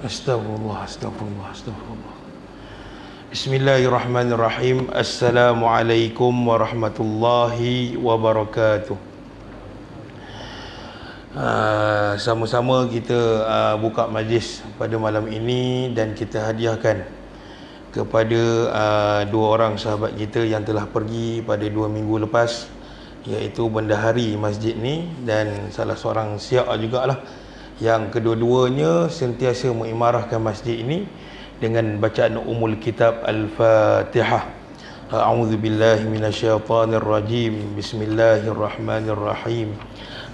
Astagfirullah, astagfirullah, astagfirullah. Bismillahirrahmanirrahim. Assalamualaikum warahmatullahi wabarakatuh. Sama-sama kita buka majlis pada malam ini dan kita hadiahkan kepada dua orang sahabat kita yang telah pergi pada 2 minggu lepas, iaitu bendahari masjid ni dan salah seorang syiah jugalah, yang kedua-duanya sentiasa mengimarahkan masjid ini dengan bacaan umul kitab Al-Fatihah. A'udzubillahi minasyaitonirrajim. Bismillahirrahmanirrahim.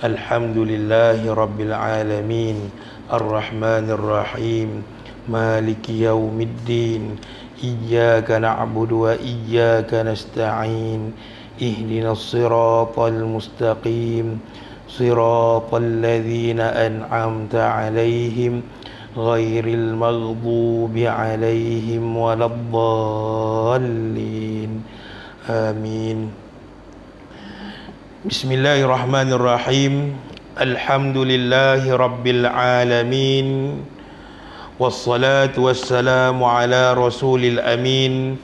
Alhamdulillahi rabbil alamin. Arrahmanirrahim. Maliki yaumiddin. Iyyaka na'budu wa iyyaka nasta'in. Ihdinas siratal mustaqim. Siratal ladzina an'amta 'alaihim ghairil maghdubi 'alaihim waladdallin. Amin. Bismillahirrahmanirrahim. Alhamdulillahi rabbil alamin. Wassalatu wassalamu ala rasulil amin.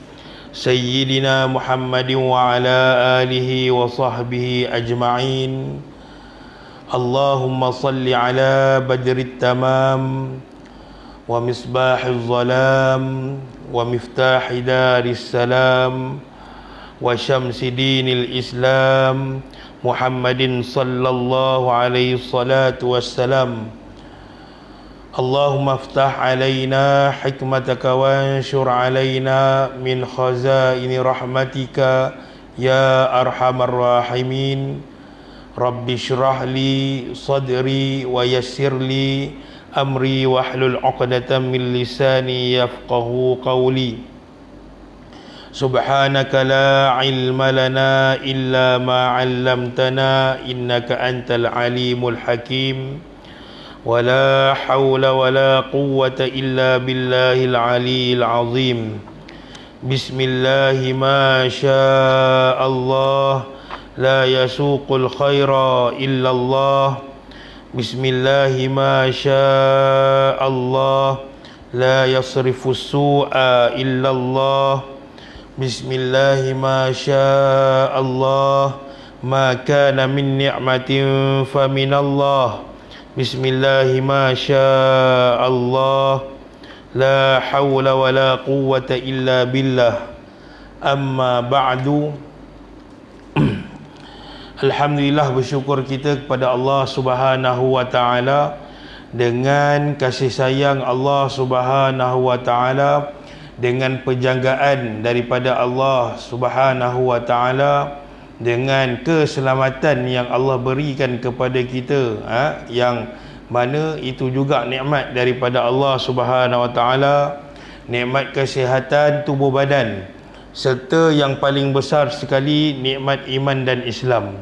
Sayyidina Muhammadin wa ala alihi wa sahbihi ajma'in. Allahumma salli ala badrit tamam wa misbahil zalam wa miftahi daris salam wa syamsi dinil islam Muhammadin sallallahu alaihi salatu wassalam. Allahumma aftah alaina hikmataka wa anshur alaina min khazaini rahmatika ya arhamar rahimin. Rabbi syrah li sadri wa yassir li amri wahlul 'uqdatam min lisani yafqahu qawli. Subhanaka la ilma lana illa ma 'allamtana innaka antal alimul hakim. Wa la hawla wa la quwwata illa billahil aliyyil azim. Bismillahi ma syaa Allah. La yasuqul khaira illallah. Bismillahi ma syaa Allah. La yasrifus su'a illallah. Bismillahi ma syaa Allah. Ma kana min ni'matin faminallah. Bismillahi ma syaa Allah. La hawla wa la quwwata illa billah. Amma ba'du. Alhamdulillah, bersyukur kita kepada Allah Subhanahu wa taala, dengan kasih sayang Allah Subhanahu wa taala, dengan penjagaan daripada Allah Subhanahu wa taala, dengan keselamatan yang Allah berikan kepada kita, yang mana itu juga nikmat daripada Allah Subhanahu wa taala, nikmat kesihatan tubuh badan, serta yang paling besar sekali nikmat iman dan Islam.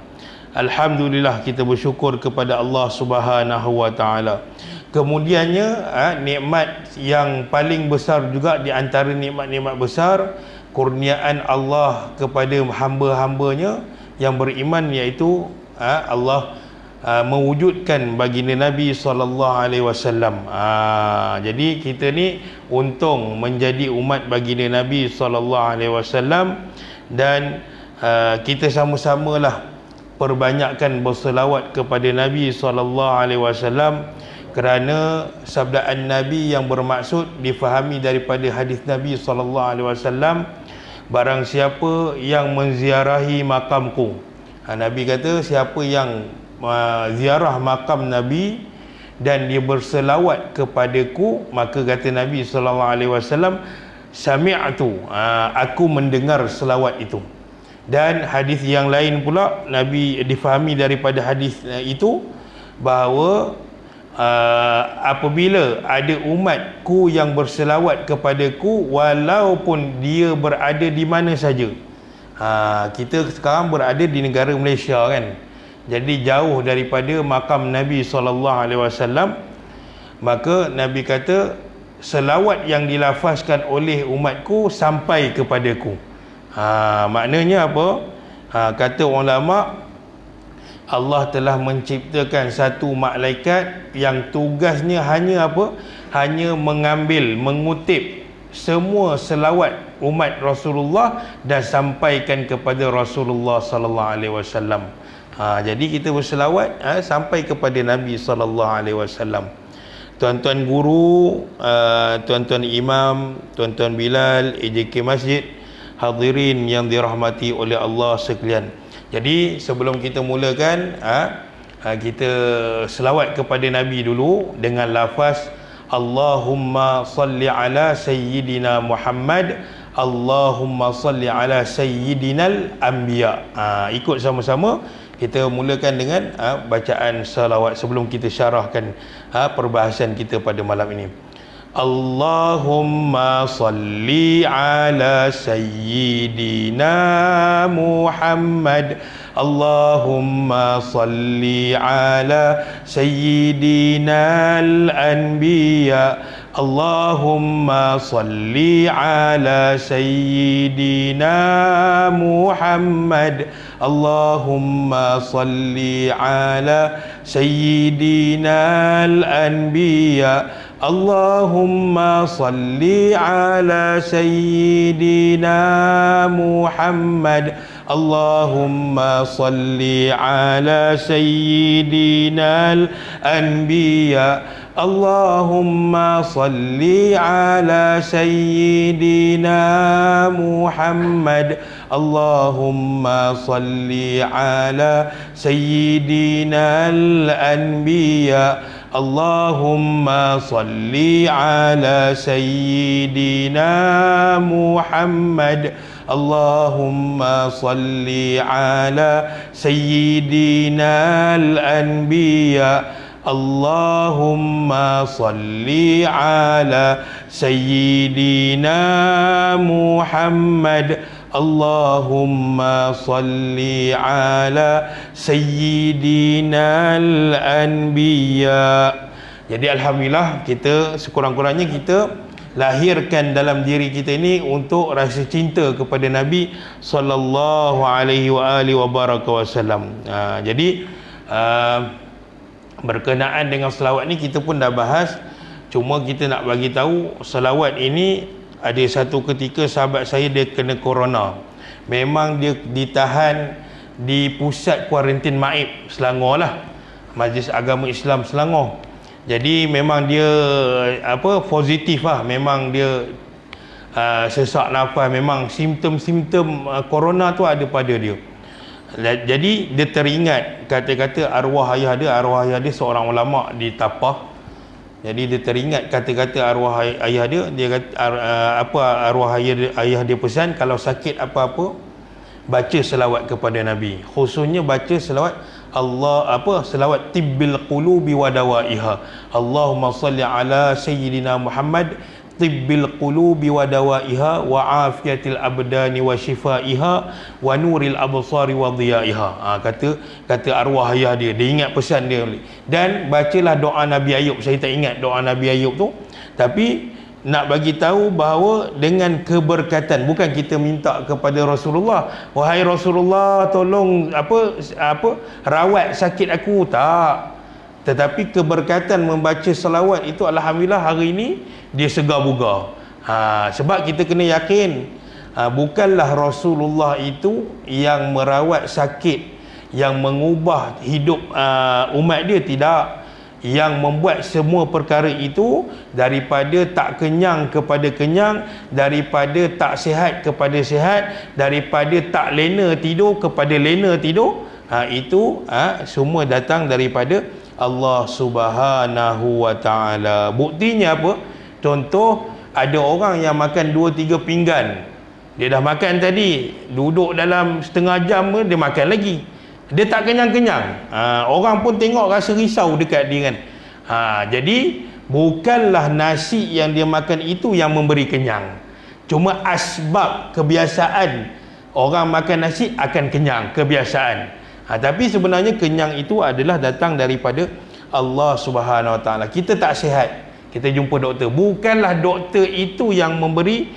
Alhamdulillah, kita bersyukur kepada Allah Subhanahu wa taala. Kemudiannya, nikmat yang paling besar juga di antara nikmat-nikmat besar, kurniaan Allah kepada hamba-hambanya yang beriman, iaitu Allah mewujudkan baginda Nabi SAW. Jadi kita ni untung menjadi umat baginda Nabi SAW, dan kita sama-samalah perbanyakkan berselawat kepada Nabi SAW, kerana sabdaan Nabi yang bermaksud difahami daripada hadis Nabi SAW, barang siapa yang menziarahi makamku, Nabi kata siapa yang ziarah makam Nabi dan dia berselawat kepadaku, maka kata Nabi SAW, sami'tu, aku mendengar selawat itu. Dan hadis yang lain pula, Nabi difahami daripada hadis itu bahawa apabila ada umatku yang berselawat kepadaku, walaupun dia berada di mana saja. Kita sekarang berada di negara Malaysia kan, jadi jauh daripada makam Nabi SAW, maka Nabi kata selawat yang dilafazkan oleh umatku sampai kepadaku. Maknanya apa? Kata ulama, Allah telah menciptakan satu malaikat yang tugasnya hanya apa? Hanya mengambil, mengutip semua selawat umat Rasulullah dan sampaikan kepada Rasulullah sallallahu alaihi wasallam. Jadi kita berselawat sampai kepada Nabi sallallahu alaihi wasallam. Tuan-tuan guru, tuan-tuan imam, tuan-tuan Bilal, AJK Masjid, hadirin yang dirahmati oleh Allah sekalian. Jadi sebelum kita mulakan, kita selawat kepada Nabi dulu dengan lafaz Allahumma salli ala sayyidina Muhammad, Allahumma salli ala sayyidinal anbiya. Ikut sama-sama kita mulakan dengan bacaan salawat sebelum kita syarahkan perbahasan kita pada malam ini. Allahumma salli ala sayyidina Muhammad, Allahumma salli ala sayyidina al-anbiya, Allahumma salli ala sayyidina Muhammad, Allahumma salli ala sayyidina al-anbiya, Allahumma salli ala sayyidina Muhammad, Allahumma salli ala sayyidina al-anbiya, Allahumma salli ala sayyidina Muhammad, Allahumma salli ala sayyidina al-anbiya, Allahumma salli ala sayyidina Muhammad, Allahumma salli ala sayyidina al-anbiya, Allahumma salli ala sayyidina Muhammad, Allahumma salli ala sayyidina al-anbiya. Jadi alhamdulillah, kita sekurang-kurangnya kita lahirkan dalam diri kita ini untuk rasa cinta kepada Nabi sallallahu alaihi wasallam. Jadi berkenaan dengan selawat ni kita pun dah bahas, cuma kita nak bagi tahu selawat ini ada satu ketika sahabat saya dia kena corona. Memang dia ditahan di pusat kuarantin Maib Selangor lah, Majlis Agama Islam Selangor. Jadi memang dia positif lah, memang dia sesak nafas, memang simptom-simptom corona tu ada pada dia. Jadi dia teringat kata-kata arwah ayah dia seorang ulama di Tapah. Jadi dia teringat kata-kata arwah ayah dia kata arwah ayah dia pesan, kalau sakit apa-apa baca selawat kepada Nabi, khususnya baca selawat selawat tibbil qulubi wa dawaiha, Allahumma salli ala sayyidina Muhammad tibbil qulubi wa dawaiha wa afiyatil abdani wa shifaiha wa nuril absari wa dhiyaiha. Kata arwah ayah dia ingat pesan dia. Dan bacalah doa Nabi Ayub. Saya tak ingat doa Nabi Ayub tu, tapi nak bagi tahu bahawa dengan keberkatan, bukan kita minta kepada Rasulullah, wahai Rasulullah tolong rawat sakit aku, tak. Tetapi keberkatan membaca selawat itu, alhamdulillah hari ini dia segar bugar. Sebab kita kena yakin, bukanlah Rasulullah itu yang merawat sakit, yang mengubah hidup umat dia, tidak. Yang membuat semua perkara itu daripada tak kenyang kepada kenyang, daripada tak sihat kepada sihat, daripada tak lena tidur kepada lena tidur, itu semua datang daripada Allah Subhanahu wa ta'ala. Buktinya apa? Contoh, ada orang yang makan 2-3 pinggan. Dia dah makan tadi, duduk dalam setengah jam dia makan lagi. Dia tak kenyang-kenyang. Orang pun tengok rasa risau dekat dia kan. Jadi bukanlah nasi yang dia makan itu yang memberi kenyang. Cuma asbab kebiasaan orang makan nasi akan kenyang, kebiasaan. Tapi sebenarnya kenyang itu adalah datang daripada Allah Subhanahu Wa Taala. Kita tak sihat, kita jumpa doktor. Bukanlah doktor itu yang memberi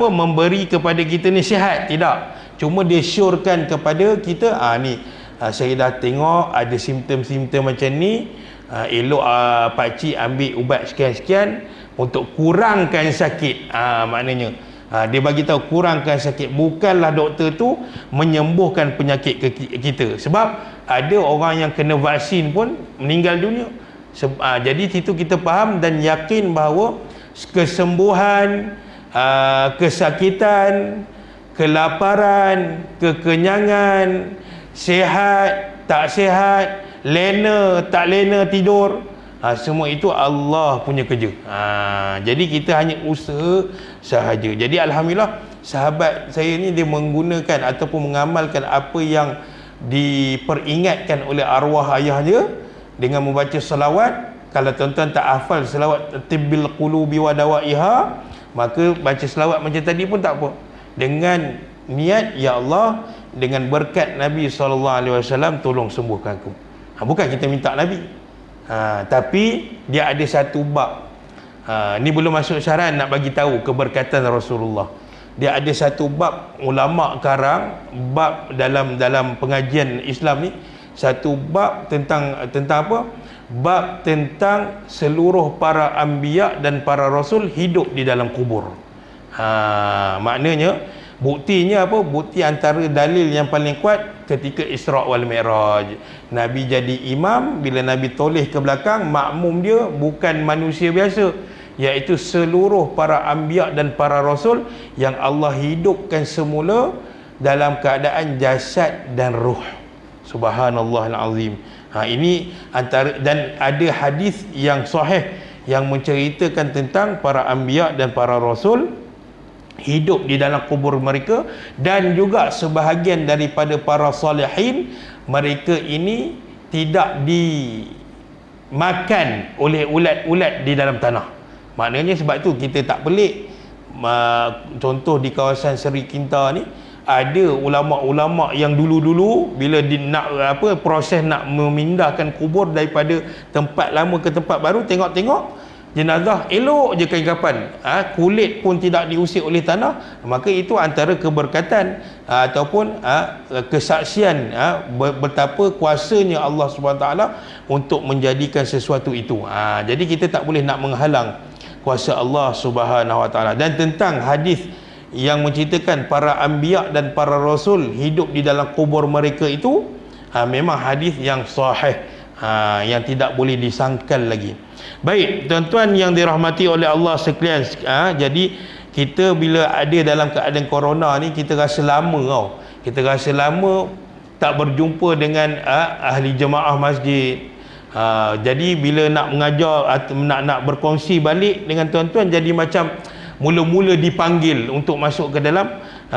memberi kepada kita ni sihat, tidak. Cuma dia syorkan kepada kita, ni saya dah tengok ada simptom-simptom macam ni, elok pakcik ambil ubat sekian-sekian untuk kurangkan sakit. Maknanya dia bagi tahu kurangkan sakit, bukanlah doktor tu menyembuhkan penyakit kita. Sebab ada orang yang kena vaksin pun meninggal dunia. Jadi situ kita faham dan yakin bahawa kesembuhan, kesakitan, kelaparan, kekenyangan, sihat, tak sihat, lena, tak lena tidur, semua itu Allah punya kerja. Jadi kita hanya usaha sahaja. Jadi alhamdulillah sahabat saya ni dia menggunakan ataupun mengamalkan apa yang diperingatkan oleh arwah ayahnya dengan membaca selawat. Kalau tuan-tuan tak hafal selawat tibbil qulubi wa dawaiha, maka baca selawat macam tadi pun tak apa. Dengan niat, ya Allah, dengan berkat Nabi SAW tolong sembuhkan aku. Bukan kita minta Nabi, tapi dia ada satu bab. Ni belum masuk syarat nak bagi tahu keberkatan Rasulullah. Dia ada satu bab, ulama karang bab dalam pengajian Islam ni, satu bab tentang apa? Bab tentang seluruh para anbiya dan para rasul hidup di dalam kubur. Maknanya buktinya apa? Bukti antara dalil yang paling kuat ketika Isra wal Mi'raj. Nabi jadi imam, bila Nabi toleh ke belakang, makmum dia bukan manusia biasa, iaitu seluruh para anbiya dan para rasul yang Allah hidupkan semula dalam keadaan jasad dan ruh. Subhanallahal azim. Ini antara, dan ada hadis yang sahih yang menceritakan tentang para anbiya dan para rasul hidup di dalam kubur mereka, dan juga sebahagian daripada para salihin, mereka ini tidak dimakan oleh ulat-ulat di dalam tanah. Maknanya sebab tu kita tak pelik, contoh di kawasan Seri Kinta ni ada ulama-ulama yang dulu-dulu bila proses nak memindahkan kubur daripada tempat lama ke tempat baru, tengok-tengok jenazah elok je kain kapan, kulit pun tidak diusik oleh tanah. Maka itu antara keberkatan ataupun kesaksian betapa kuasanya Allah SWT untuk menjadikan sesuatu itu. Jadi kita tak boleh nak menghalang kuasa Allah SWT. Dan tentang hadis yang menceritakan para anbiya dan para rasul hidup di dalam kubur mereka itu, memang hadis yang sahih, yang tidak boleh disangkal lagi. Baik, tuan-tuan yang dirahmati oleh Allah sekalian, jadi kita bila ada dalam keadaan corona ni, kita rasa lama kita rasa lama tak berjumpa dengan ahli jemaah masjid. Jadi bila nak mengajar atau nak berkongsi balik dengan tuan-tuan, jadi macam mula-mula dipanggil untuk masuk ke dalam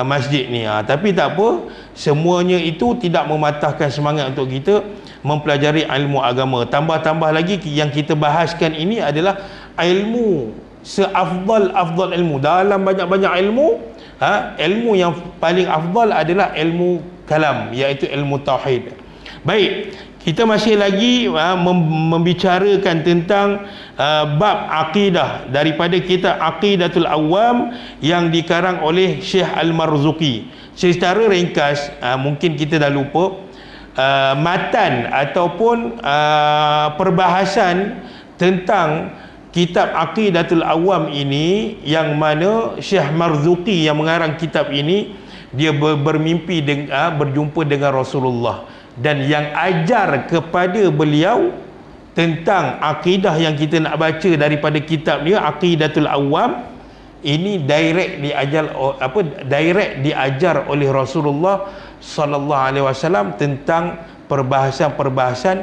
masjid ni. Tapi tak apa, semuanya itu tidak mematahkan semangat untuk kita mempelajari ilmu agama. Tambah-tambah lagi yang kita bahaskan ini adalah ilmu seafdal ilmu. Dalam banyak-banyak ilmu, ilmu yang paling afdal adalah ilmu kalam, iaitu ilmu tauhid. Baik, kita masih lagi membicarakan tentang bab akidah daripada kitab Aqidatul Awam yang dikarang oleh Syekh Al-Marzuki. Secara ringkas, mungkin kita dah lupa matan ataupun perbahasan tentang kitab Aqidatul Awam ini, yang mana Syekh Marzuki yang mengarang kitab ini, dia bermimpi berjumpa dengan Rasulullah, dan yang ajar kepada beliau tentang akidah yang kita nak baca daripada kitab dia Aqidatul Awam ini direct diajar oleh Rasulullah sallallahu alaihi wasallam tentang perbahasan-perbahasan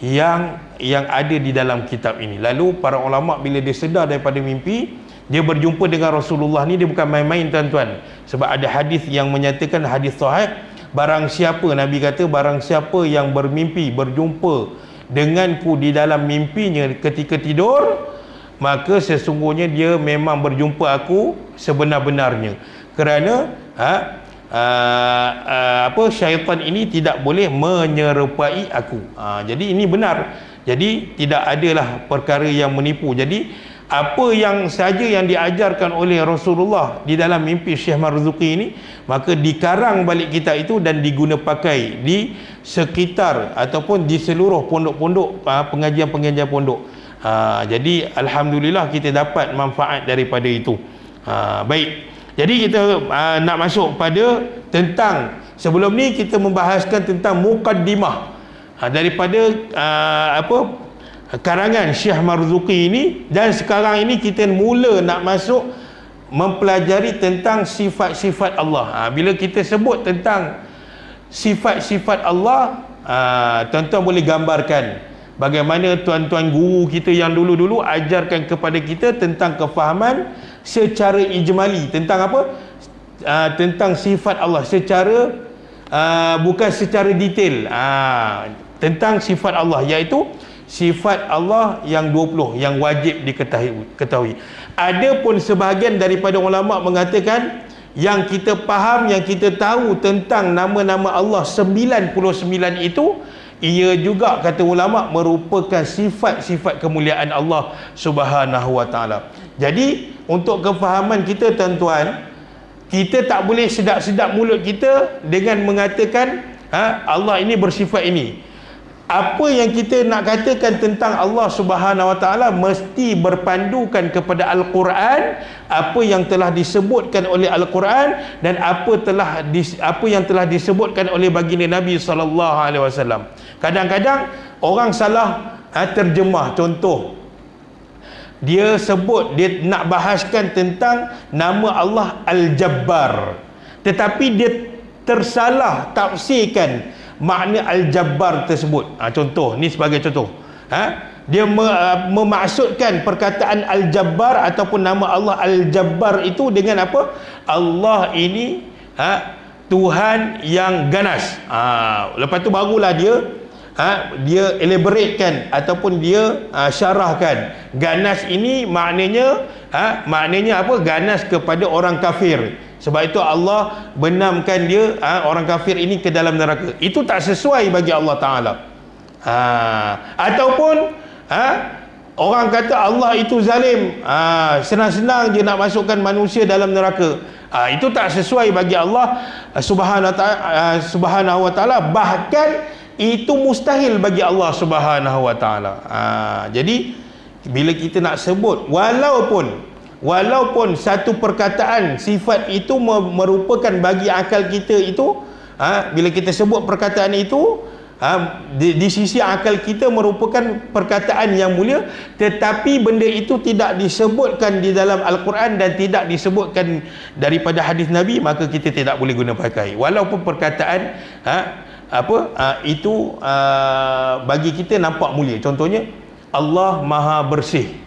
yang ada di dalam kitab ini. Lalu para ulama bila dia sedar daripada mimpi, dia berjumpa dengan Rasulullah ni, dia bukan main-main tuan-tuan. Sebab ada hadis yang menyatakan, hadis sahih, barang siapa, Nabi kata, barang siapa yang bermimpi berjumpa denganku di dalam mimpinya ketika tidur, maka sesungguhnya dia memang berjumpa aku sebenar-benarnya. Kerana syaitan ini tidak boleh menyerupai aku. Jadi ini benar. Jadi tidak adalah perkara yang menipu. Jadi apa yang saja yang diajarkan oleh Rasulullah di dalam mimpi Syekh Marzuki ini, maka dikarang balik kitab itu dan diguna pakai di sekitar ataupun di seluruh pondok-pondok, pengajian-pengajian pondok. Jadi alhamdulillah kita dapat manfaat daripada itu. Baik, jadi kita nak masuk pada tentang, sebelum ni kita membahaskan tentang muqaddimah daripada karangan Syekh Marzuki ini, dan sekarang ini kita mula nak masuk mempelajari tentang sifat-sifat Allah. Bila kita sebut tentang sifat-sifat Allah, tuan-tuan boleh gambarkan bagaimana tuan-tuan guru kita yang dulu-dulu ajarkan kepada kita tentang kefahaman secara ijmali tentang apa? Tentang sifat Allah secara bukan secara detail, tentang sifat Allah, iaitu sifat Allah yang 20 yang wajib diketahui. Ada pun sebahagian daripada ulama mengatakan yang kita faham, yang kita tahu tentang nama-nama Allah 99 itu, ia juga kata ulama merupakan sifat-sifat kemuliaan Allah Subhanahu wa taala. Jadi untuk kefahaman kita tuan-tuan, kita tak boleh sedap-sedap mulut kita dengan mengatakan Allah ini bersifat ini. Apa yang kita nak katakan tentang Allah Subhanahu wa taala mesti berpandukan kepada Al-Quran, apa yang telah disebutkan oleh Al-Quran, dan apa yang telah disebutkan oleh baginda Nabi sallallahu alaihi wasallam. Kadang-kadang orang salah terjemah. Contoh, dia sebut, dia nak bahaskan tentang nama Allah Al-Jabbar, tetapi dia tersalah tafsirkan makna Al-Jabbar tersebut. Contoh, ni sebagai contoh. Dia memaksudkan perkataan Al-Jabbar ataupun nama Allah Al-Jabbar itu dengan apa? Allah ini Tuhan yang ganas. Lepas tu barulah dia elaboratekan ataupun dia syarahkan. Ganas ini maknanya apa? Ganas kepada orang kafir. Sebab itu Allah benamkan dia, orang kafir ini ke dalam neraka. Itu tak sesuai bagi Allah Ta'ala. Ataupun orang kata Allah itu zalim, senang-senang je nak masukkan manusia dalam neraka. Itu tak sesuai bagi Allah Subhanahu wa Ta'ala. Bahkan itu mustahil bagi Allah Subhanahu wa Ta'ala. Jadi bila kita nak sebut, walaupun satu perkataan sifat itu merupakan bagi akal kita itu, bila kita sebut perkataan itu, di sisi akal kita merupakan perkataan yang mulia, tetapi benda itu tidak disebutkan di dalam Al-Quran dan tidak disebutkan daripada hadis Nabi, maka kita tidak boleh guna pakai. Walaupun perkataan itu bagi kita nampak mulia. Contohnya, Allah Maha Bersih.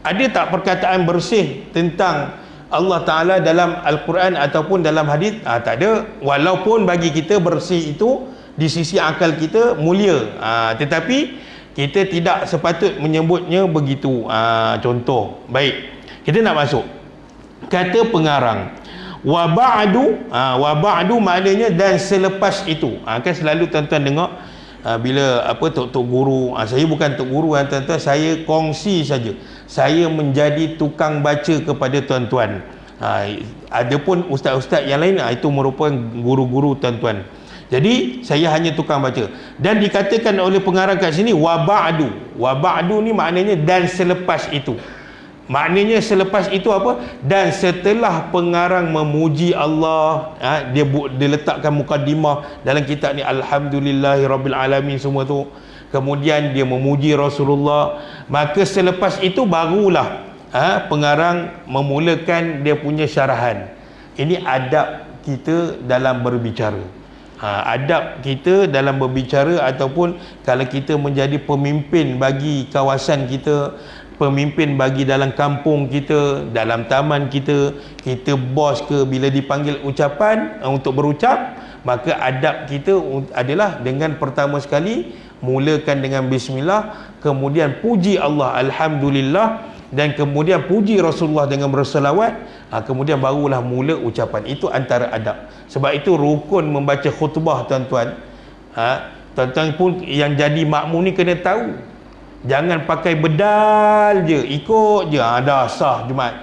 Ada tak perkataan bersih tentang Allah Ta'ala dalam Al-Quran ataupun dalam hadis? Tak ada. Walaupun bagi kita bersih itu di sisi akal kita mulia, tetapi kita tidak sepatut menyebutnya begitu. Contoh, baik, kita nak masuk kata pengarang wa ba'du maknanya dan selepas itu. Kan selalu tuan-tuan dengar bila tok guru, saya bukan tok guru tuan-tuan, saya kongsi saja, saya menjadi tukang baca kepada tuan-tuan. Adapun ustaz-ustaz yang lain itu merupakan guru-guru tuan-tuan. Jadi saya hanya tukang baca. Dan dikatakan oleh pengarang kat sini wa ba'du ni maknanya dan selepas itu. Maknanya selepas itu apa? Dan setelah pengarang memuji Allah, dia letakkan mukaddimah dalam kitab ni, alhamdulillahirabbil alamin, semua tu. Kemudian dia memuji Rasulullah, maka selepas itu barulah pengarang memulakan dia punya syarahan. Ini adab kita dalam berbicara. Adab kita dalam berbicara, ataupun kalau kita menjadi pemimpin bagi kawasan kita, pemimpin bagi dalam kampung kita, dalam taman kita, kita bos ke, bila dipanggil ucapan untuk berucap, maka adab kita adalah dengan pertama sekali mulakan dengan bismillah, kemudian puji Allah alhamdulillah, dan kemudian puji Rasulullah dengan berselawat, kemudian barulah mula ucapan. Itu antara adab. Sebab itu rukun membaca khutbah tuan-tuan, tuan-tuan pun yang jadi makmum ni kena tahu Jangan pakai bedal je, ikut je, dah sah Jumaat.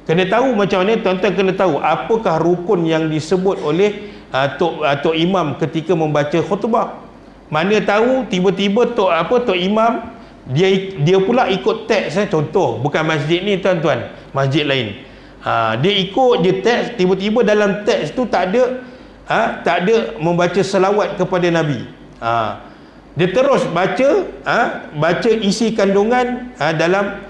Kena tahu macam mana, tuan-tuan kena tahu apakah rukun yang disebut oleh Tok Imam ketika membaca khutbah. Mana tahu tiba-tiba Tok Imam dia pula ikut teks. Contoh, bukan masjid ni tuan-tuan, masjid lain. Dia ikut je teks, tiba-tiba dalam teks tu tak ada membaca selawat kepada Nabi. Dia terus baca isi kandungan dalam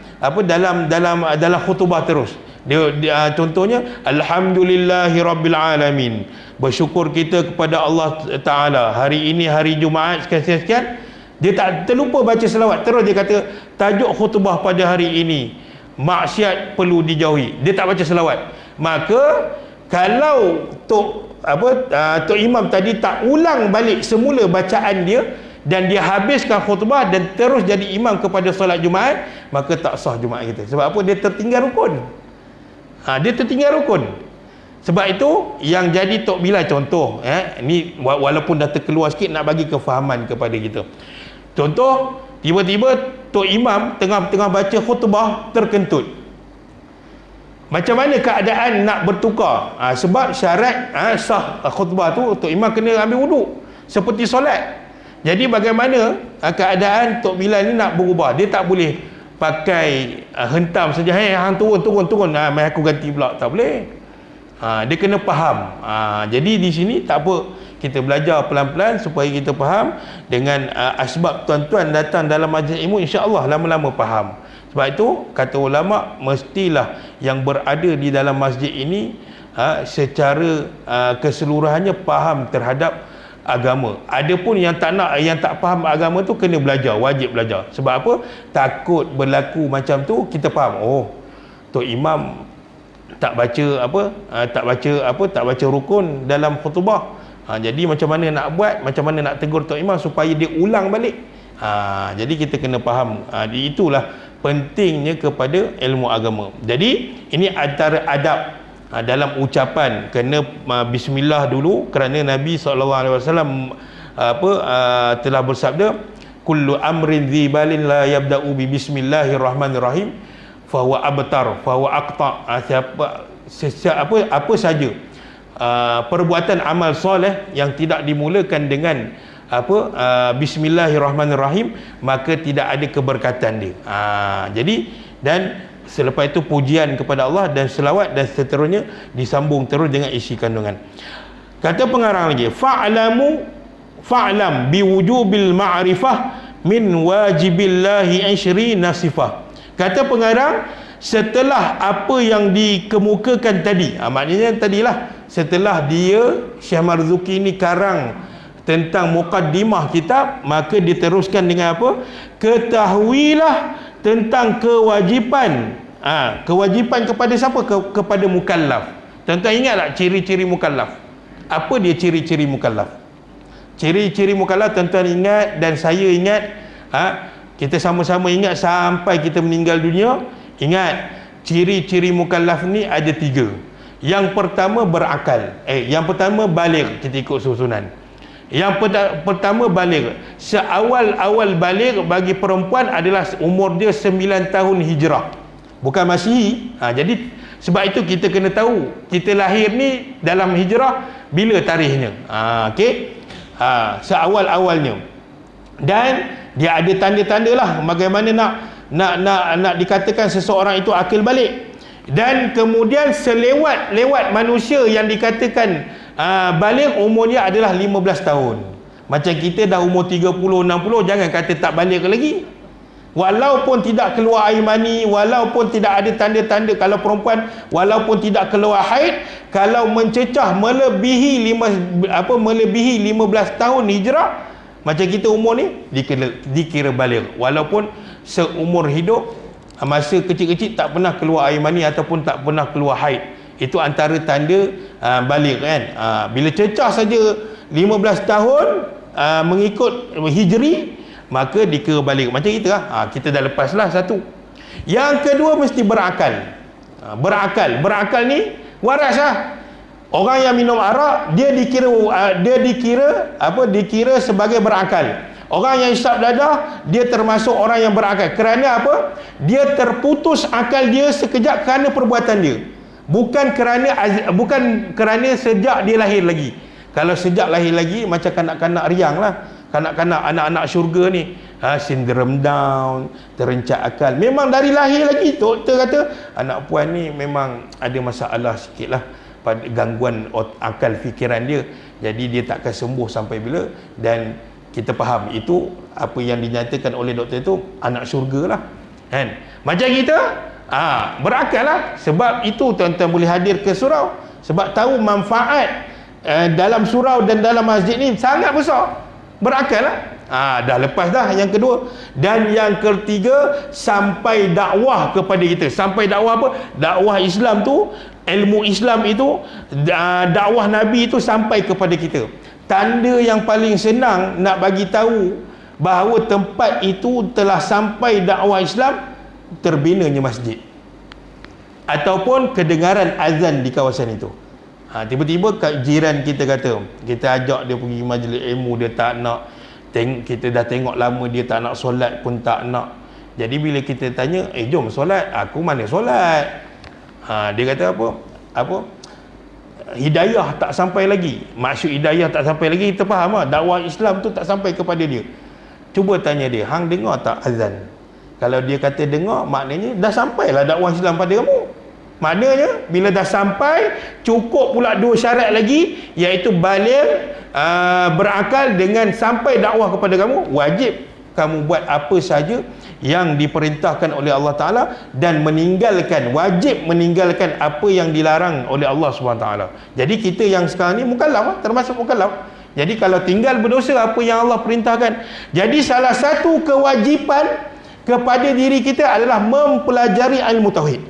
khutbah terus. Dia contohnya, alhamdulillahirabbil alamin, bersyukur kita kepada Allah Taala, hari ini hari Jumaat sekian-sekian. Dia tak terlupa baca selawat, terus dia kata tajuk khutbah pada hari ini, maksiat perlu dijauhi. Dia tak baca selawat. Maka kalau Tok Imam tadi tak ulang balik semula bacaan dia dan dia habiskan khutbah dan terus jadi imam kepada solat Jumaat, maka tak sah Jumaat kita. Sebab apa? Dia tertinggal rukun. Dia tertinggal rukun. Sebab itu yang jadi Tok Bilal, contoh, ni walaupun dah terkeluar sikit, nak bagi kefahaman kepada kita. Contoh, tiba-tiba Tok Imam tengah baca khutbah terkentut. Macam mana keadaan nak bertukar? Sebab syarat sah khutbah tu, Tok Imam kena ambil wuduk seperti solat. Jadi bagaimana keadaan Tok Bilal ni nak berubah? Dia tak boleh pakai hentam saja, hang turun, mai aku ganti pula, tak boleh. Dia kena faham. Jadi di sini tak apa, kita belajar pelan-pelan supaya kita faham. Dengan asbab tuan-tuan datang dalam majlis ilmu, insya-Allah lama-lama faham. Sebab itu kata ulama, mestilah yang berada di dalam masjid ini secara keseluruhannya faham terhadap agama. Adapun yang tak faham agama tu kena belajar, wajib belajar. Sebab apa? Takut berlaku macam tu, kita faham, oh, Tok Imam tak baca rukun dalam khutbah. Jadi macam mana nak buat, macam mana nak tegur Tok Imam supaya dia ulang balik. Jadi kita kena faham. Itulah pentingnya kepada ilmu agama. Jadi ini antara adab dalam ucapan, kena bismillah dulu, kerana Nabi SAW telah bersabda, kullu amrin dzibalin la yabda'u bi bismillahirrahmanirrahim fahuwa abtar fahuwa aqta. Apa saja perbuatan amal soleh yang tidak dimulakan dengan bismillahirrahmanirrahim, maka tidak ada keberkatan dia. Jadi, dan selepas itu pujian kepada Allah dan selawat dan seterusnya disambung terus dengan isi kandungan. Kata pengarang lagi, fa'lam biwujubil ma'rifah min wajibillahi 20 nasifah. Kata pengarang, setelah apa yang dikemukakan tadi, maknanya tadilah setelah dia Syekh Marzuki ni karang tentang mukaddimah kitab, maka diteruskan dengan apa? Ketahuilah tentang kewajipan. Kewajipan kepada siapa? Kepada mukallaf. Tuan-tuan ingat tak ciri-ciri mukallaf? Apa dia ciri-ciri mukallaf? Ciri-ciri mukallaf tuan-tuan ingat dan saya ingat, kita sama-sama ingat sampai kita meninggal dunia. Ingat, ciri-ciri mukallaf ni ada 3. Yang pertama berakal. Yang pertama baligh, kita ikut susunan. Yang pertama baligh. Seawal-awal baligh bagi perempuan adalah umur dia 9 tahun hijrah, bukan Masihi. Jadi sebab itu kita kena tahu kita lahir ni dalam hijrah bila tarikhnya. Okey. Seawal-awalnya. Dan dia ada tanda-tanda lah bagaimana nak dikatakan seseorang itu akil balik. Dan kemudian selewat manusia yang dikatakan balik, umurnya adalah 15 tahun. Macam kita dah umur 30-60, jangan kata tak balik lagi. Walaupun tidak keluar air mani, walaupun tidak ada tanda-tanda, kalau perempuan walaupun tidak keluar haid, kalau mencecah melebihi 15 tahun hijrah, macam kita umur ni dikira balik. Walaupun seumur hidup, masa kecil-kecil tak pernah keluar air mani ataupun tak pernah keluar haid. Itu antara tanda balik kan. Bila cecah saja 15 tahun mengikut hijri, maka dikira balik. Macam kita lah. Kita dah lepas lah satu. Yang kedua mesti berakal. Berakal ni waras lah. Orang yang minum arak dia dikira sebagai berakal. Orang yang hisap dadah, dia termasuk orang yang berakal. Kerana apa? Dia terputus akal dia sekejap kerana perbuatan dia. Bukan kerana sejak dia lahir lagi. Kalau sejak lahir lagi, macam kanak-kanak riang lah. Kanak-kanak anak-anak syurga ni, sindrom Down, terencak akal. Memang dari lahir lagi doktor kata anak puan ni memang ada masalah sikit lah pada gangguan akal fikiran dia. Jadi dia tak akan sembuh sampai bila. Dan kita faham itu apa yang dinyatakan oleh doktor itu anak syurga lah, kan? Macam kita berakal lah. Sebab itu tuan-tuan boleh hadir ke surau, sebab tahu manfaat dalam surau dan dalam masjid ni sangat besar. Berakal lah. Dah lepas dah yang kedua. Dan yang ketiga, sampai dakwah kepada kita. Sampai dakwah apa? Dakwah Islam tu, ilmu Islam itu, dakwah Nabi itu sampai kepada kita. Tanda yang paling senang nak bagi tahu bahawa tempat itu telah sampai dakwah Islam, terbinanya masjid ataupun kedengaran azan di kawasan itu. Tiba-tiba jiran kita kata, kita ajak dia pergi majlis ilmu, dia tak nak. Kita dah tengok lama dia tak nak solat pun tak nak. Jadi bila kita tanya, jom solat. Aku mana solat? Dia kata apa? Hidayah tak sampai lagi. Maksud hidayah tak sampai lagi, kita faham lah. Dakwah Islam tu tak sampai kepada dia. Cuba tanya dia, hang dengar tak azan? Kalau dia kata dengar, maknanya dah sampailah dakwah Islam pada kamu. Maknanya bila dah sampai, cukup pula dua syarat lagi, iaitu baligh, berakal dengan sampai dakwah kepada kamu. Wajib kamu buat apa saja yang diperintahkan oleh Allah Ta'ala dan wajib meninggalkan apa yang dilarang oleh Allah SWT. Jadi kita yang sekarang ni mukallaf, termasuk mukallaf. Jadi kalau tinggal berdosa apa yang Allah perintahkan. Jadi salah satu kewajipan kepada diri kita adalah mempelajari ilmu tauhid.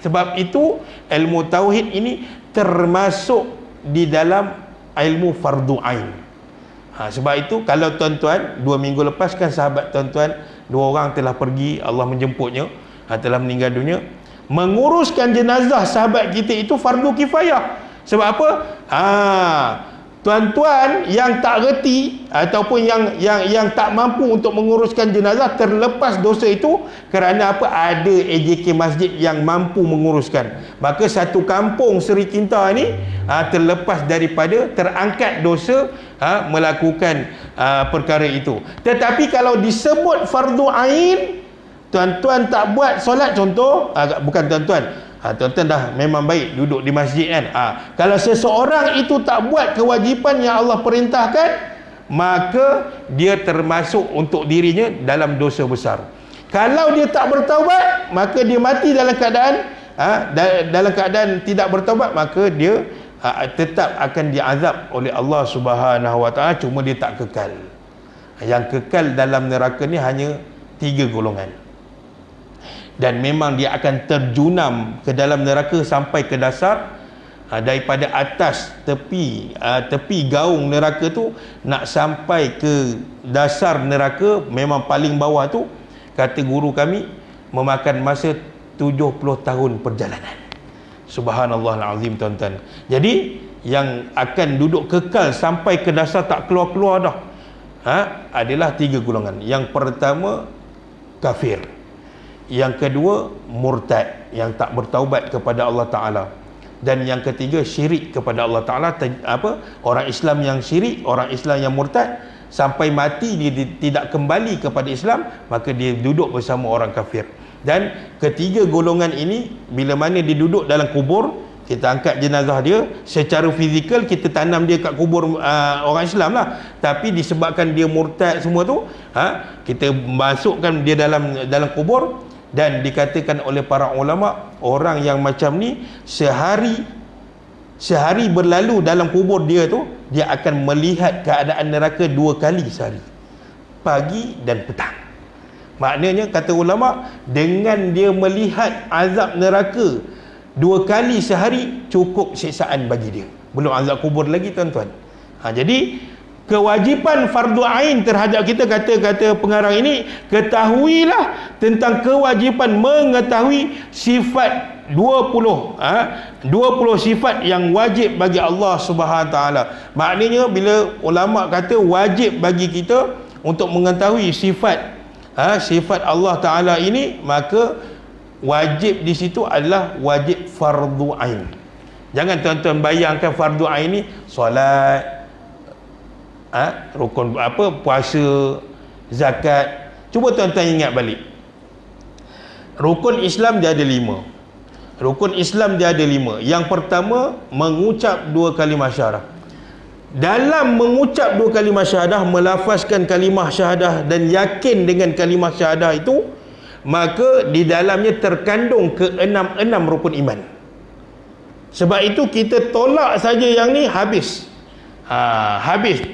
Sebab itu ilmu tauhid ini termasuk di dalam ilmu fardu ain. Sebab itu kalau tuan-tuan 2 minggu lepas kan sahabat tuan-tuan 2 orang telah pergi, Allah menjemputnya, telah meninggal dunia. Menguruskan jenazah sahabat kita itu fardu kifayah. Sebab apa? Tuan-tuan yang tak reti ataupun yang tak mampu untuk menguruskan jenazah, terlepas dosa itu kerana apa? Ada AJK masjid yang mampu menguruskan. Maka satu kampung Seri Kinta ni terlepas daripada terangkat dosa melakukan perkara itu. Tetapi kalau disebut fardu ain, tuan-tuan tak buat solat, contoh, bukan tuan-tuan, tuan-tuan dah memang baik duduk di masjid kan. Kalau seseorang itu tak buat kewajipan yang Allah perintahkan, maka dia termasuk untuk dirinya dalam dosa besar. Kalau dia tak bertaubat, maka dia mati dalam keadaan tidak bertaubat, maka dia tetap akan diazab oleh Allah Subhanahu Wa Taala, cuma dia tak kekal. Yang kekal dalam neraka ni hanya 3 golongan. Dan memang dia akan terjunam ke dalam neraka sampai ke dasar. Daripada atas tepi gaung neraka tu nak sampai ke dasar neraka, memang paling bawah tu, kata guru kami, memakan masa 70 tahun perjalanan. Subhanallahal azim tuan-tuan. Jadi yang akan duduk kekal sampai ke dasar tak keluar-keluar dah adalah 3 golongan. Yang pertama kafir, yang kedua murtad, yang tak bertaubat kepada Allah Ta'ala, dan yang ketiga syirik kepada Allah Ta'ala. Orang Islam yang syirik, orang Islam yang murtad, sampai mati dia tidak kembali kepada Islam, maka dia duduk bersama orang kafir. Dan ketiga golongan ini, bila mana dia duduk dalam kubur, kita angkat jenazah dia, secara fizikal kita tanam dia kat kubur orang Islam lah, tapi disebabkan dia murtad semua tu, kita masukkan dia dalam kubur. Dan dikatakan oleh para ulama, orang yang macam ni sehari berlalu dalam kubur dia tu, dia akan melihat keadaan neraka 2 kali sehari, pagi dan petang. Maknanya kata ulama, dengan dia melihat azab neraka 2 kali sehari, cukup siksaan bagi dia, belum azab kubur lagi tuan-tuan. Jadi kewajipan fardu ain terhadap kita, kata pengarang ini, ketahuilah tentang kewajipan mengetahui sifat 20 sifat yang wajib bagi Allah Subhanahu Taala. Maknanya bila ulama kata wajib bagi kita untuk mengetahui sifat Allah Ta'ala ini, maka wajib di situ adalah wajib fardu ain. Jangan tuan-tuan bayangkan fardu ain ni solat, rukun puasa, zakat. Cuba tuan-tuan ingat balik. Rukun Islam dia ada 5. Rukun Islam dia ada 5. Yang pertama, mengucap 2 kalimah syahadah. Dalam mengucap 2 kalimah syahadah, melafazkan kalimah syahadah dan yakin dengan kalimah syahadah itu, maka di dalamnya terkandung ke-6 rukun iman. Sebab itu kita tolak saja yang ni, habis. Habis.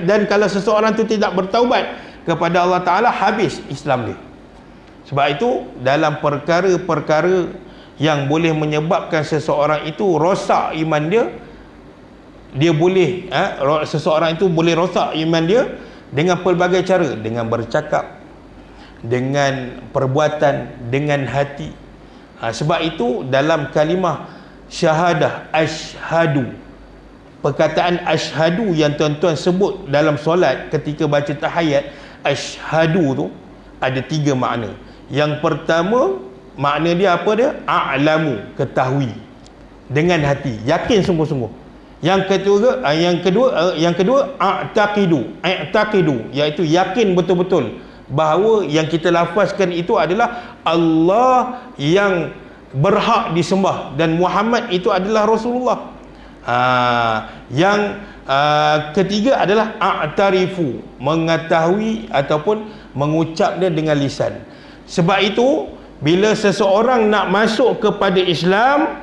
Dan kalau seseorang tu tidak bertaubat kepada Allah Ta'ala, habis Islam dia. Sebab itu dalam perkara-perkara yang boleh menyebabkan seseorang itu rosak iman dia, seseorang itu boleh rosak iman dia dengan pelbagai cara, dengan bercakap, dengan perbuatan, dengan hati. Sebab itu dalam kalimah syahadah asyhadu, perkataan asyhadu yang tuan-tuan sebut dalam solat ketika baca tahiyat, asyhadu tu ada 3 makna. Yang pertama, makna dia apa dia? A'lamu, ketahui dengan hati, yakin sungguh-sungguh. Yang kedua a'taqidu, iaitu yakin betul-betul bahawa yang kita lafazkan itu adalah Allah yang berhak disembah dan Muhammad itu adalah Rasulullah. Yang ketiga adalah a'tarifu, mengetahui ataupun mengucapnya dengan lisan. Sebab itu bila seseorang nak masuk kepada Islam,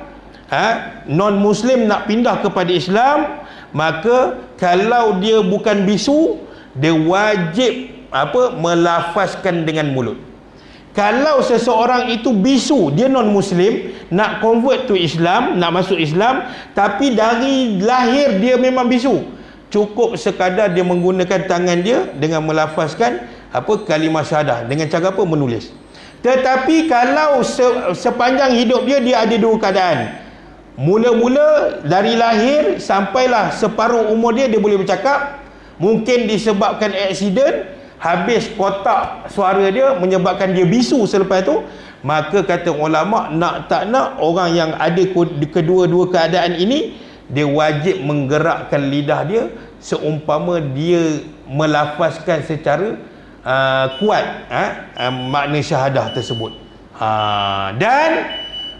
non-Muslim nak pindah kepada Islam, maka kalau dia bukan bisu, dia wajib melafazkan dengan mulut. Kalau seseorang itu bisu, dia non-Muslim, nak convert to Islam, nak masuk Islam, tapi dari lahir dia memang bisu, cukup sekadar dia menggunakan tangan dia dengan melafazkan kalimah syahadah dengan cara menulis. Tetapi kalau sepanjang hidup dia ada 2 keadaan. Mula-mula dari lahir sampailah separuh umur dia boleh bercakap. Mungkin disebabkan aksiden, habis kotak suara dia menyebabkan dia bisu selepas itu. Maka kata ulama, nak tak nak, orang yang ada kedua-dua keadaan ini, dia wajib menggerakkan lidah dia seumpama dia melafazkan secara kuat makna syahadah tersebut. Dan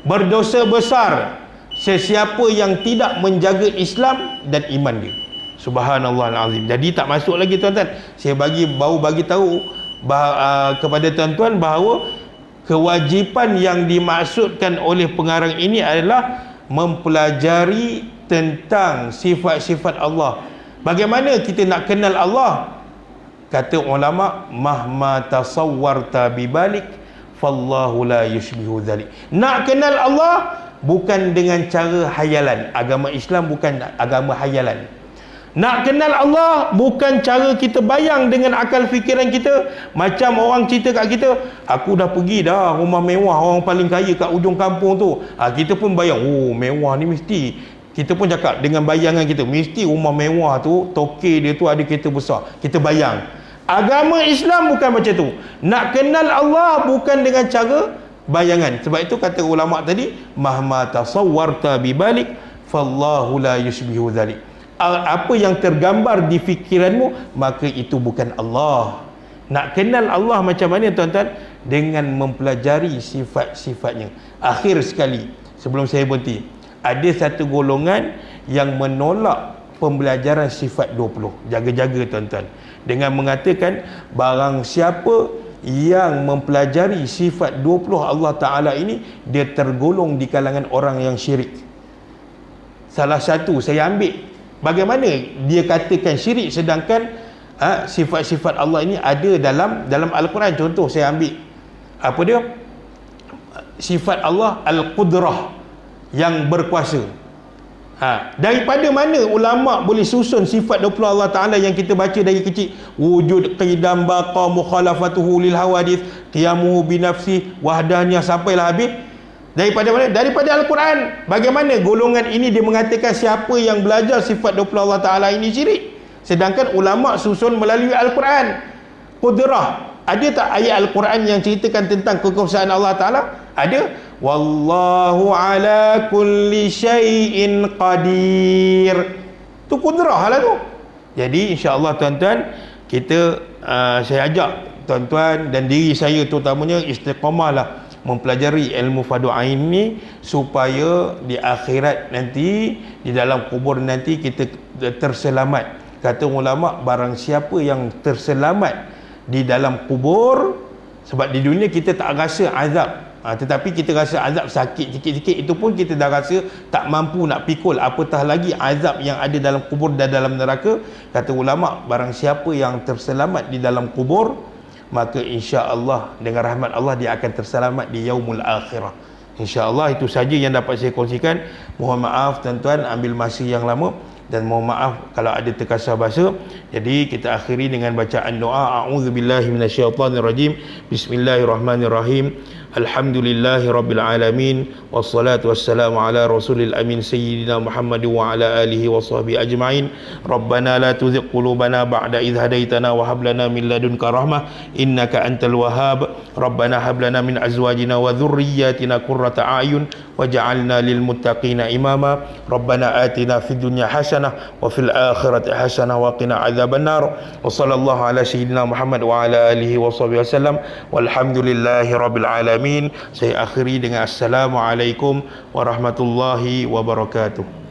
berdosa besar sesiapa yang tidak menjaga Islam dan iman dia. Subhanallahal azim. Jadi tak masuk lagi tuan-tuan. Saya bagi tahu kepada tuan-tuan bahawa kewajipan yang dimaksudkan oleh pengarang ini adalah mempelajari tentang sifat-sifat Allah. Bagaimana kita nak kenal Allah? Kata ulama, mahma tasawwarta bibalik fallahu la yushbihu dhalik. Nak kenal Allah bukan dengan cara hayalan. Agama Islam bukan agama hayalan. Nak kenal Allah bukan cara kita bayang dengan akal fikiran kita. Macam orang cerita kat kita, aku dah pergi dah rumah mewah orang paling kaya kat ujung kampung tu. Kita pun bayang, oh mewah ni mesti. Kita pun cakap dengan bayangan kita, mesti rumah mewah tu, toke dia tu ada kereta besar. Kita bayang. Agama Islam bukan macam tu. Nak kenal Allah bukan dengan cara bayangan. Sebab itu kata ulama tadi, mahma tasawwarta bibalik fallahu la yushbihu dhalik. Apa yang tergambar di fikiranmu, maka itu bukan Allah. Nak kenal Allah macam mana tuan-tuan? Dengan mempelajari sifat-sifatnya. Akhir sekali, sebelum saya berhenti, ada satu golongan yang menolak pembelajaran sifat 20. Jaga-jaga tuan-tuan, dengan mengatakan barang siapa yang mempelajari sifat 20 Allah Ta'ala ini, dia tergolong di kalangan orang yang syirik. Salah satu saya ambil, bagaimana dia katakan syirik sedangkan sifat-sifat Allah ini ada dalam Al-Quran. Contoh saya ambil, apa dia? Sifat Allah Al-Qudrah, yang berkuasa. Daripada mana ulama boleh susun sifat 20 Allah Ta'ala yang kita baca dari kecil? Wujud, qidam, baqa, mukhalafatuhu lil hawadith, qiyamuhu binafsi, wahdaniyah, sampailah habis. Daripada mana? Daripada Al-Quran. Bagaimana golongan ini dia mengatakan siapa yang belajar sifat 20 Allah Ta'ala ini syirik, sedangkan ulama susun melalui Al-Quran? qudrah. Ada tak ayat Al-Quran yang ceritakan tentang kekuasaan Allah Ta'ala? Ada. Wallahu ala kulli syai'in qadir. Tu qudrah lah tu. Jadi insya-Allah tuan-tuan, kita saya ajak tuan-tuan dan diri saya terutamanya istiqamah lah mempelajari ilmu fardu ain ni, supaya di akhirat nanti, di dalam kubur nanti kita terselamat. Kata ulama, barang siapa yang terselamat di dalam kubur, sebab di dunia kita tak rasa azab, tetapi kita rasa azab sakit sikit-sikit, itu pun kita dah rasa tak mampu nak pikul, apatah lagi azab yang ada dalam kubur dan dalam neraka. Kata ulama, barang siapa yang terselamat di dalam kubur, maka insya-Allah dengan rahmat Allah dia akan terselamat di yaumul akhirah. Insya-Allah itu saja yang dapat saya kongsikan. Mohon maaf tuan-tuan ambil masa yang lama, dan mohon maaf kalau ada terkasar bahasa. Jadi kita akhiri dengan bacaan doa. A'udzubillahi minasyaitonirrajim. Bismillahirrahmanirrahim. Alhamdulillahi rabbil alamin, wassalatu wassalamu ala rasulil amin sayyidina Muhammad wa ala alihi wa sahbihi ajma'in. Rabbana la tuzigh qulubana ba'da idh hadaitana wa hab lana min ladunka rahmah innaka antal wahhab. Rabbana hab lana min azwajina wa dhurriyyatina qurrata a'yun waj'alna lil muttaqina imama. Rabbana atina fid dunya hasanah wa fil akhirati hasanah wa qina adzabannar. Wa sallallahu ala sayyidina Muhammad wa ala alihi wa sahbihi wasallam. Walhamdulillahi rabbil alamin. Saya akhiri dengan assalamualaikum warahmatullahi wabarakatuh.